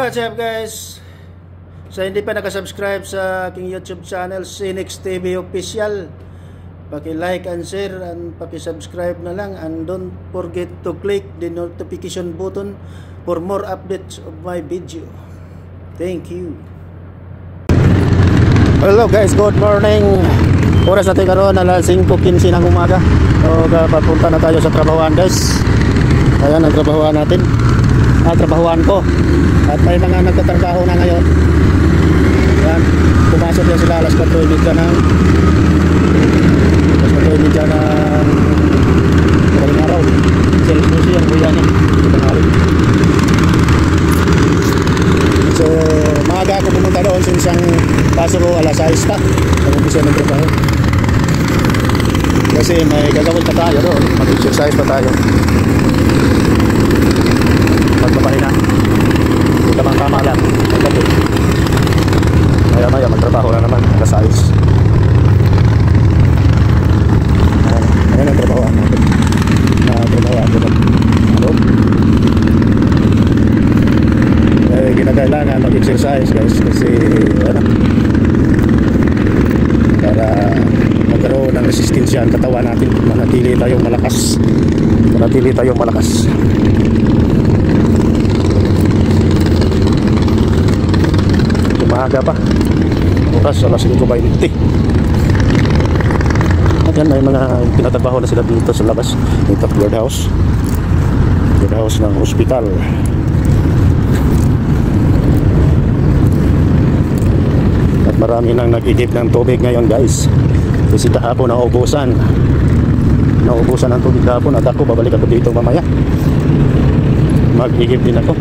What's up guys? Sa hindi pa nakasubscribe sa aking YouTube channel, Sinix TV Official, paki-like and share and paki-subscribe na lang, and don't forget to click the notification button for more updates of my video. Thank you. Hello guys, good morning. Oras natin karoon na 5:15 ng umaga. So papunta na tayo sa trabahoan guys. Ayan ang trabahoan natin. Trabahoan ko. At may mga nagtatrabaho na ngayon. Ayan, pumasok yan sila alas 4:30 ng madaling araw. Celsius yan, kuya niya. So maaga ako pumunta doon since ang pasok ko alas 6 pa. Nag-umpisa ng trabaho kasi may gagawin pa tayo doon. Mag-exercise pa tayo. Magpapahinga. Hindi ka tama lang. Maya magtrabaho na naman. Alas 6. Ayan ang trabahoan natin. Trabahoan ko lang. Ginagailangan mag-exercise guys kasi para magkaroon ng resistensya ang katawan natin, manatili tayong malakas. Umaga pa, oras alas 5:20. At yan, may mga tinatrabaho na sila dito sa labas. Ito guardhouse ng ospital. At marami nang nag-igib ng tubig ngayon guys, kasi kahapon naubusan ng tubig kahapon. At ako babalik ako dito mamaya, mag-igib din ako.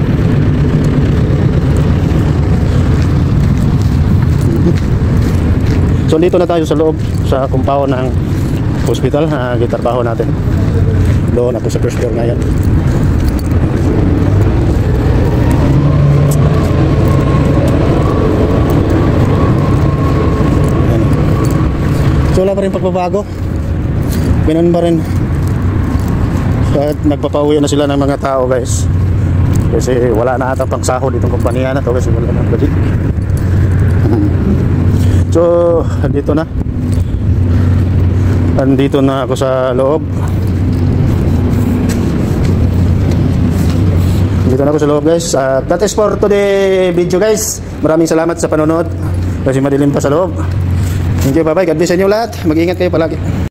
So dito na tayo sa loob, sa compound ng hospital na gitrabaho natin. Doon ako sa first floor ngayon. So wala pa rin pagbabago, ganun pa rin. At nagpapauwi na sila ng mga tao guys, kasi wala na ata pang sahod itong kumpanya na to, kasi wala na budget. So andito na ako sa loob. Guys. That is for today video guys. Maraming salamat sa panonood kasi madilim pa sa loob. Thank you, bye bye. God bless sa inyo lahat. Mag-ingat kayo palagi.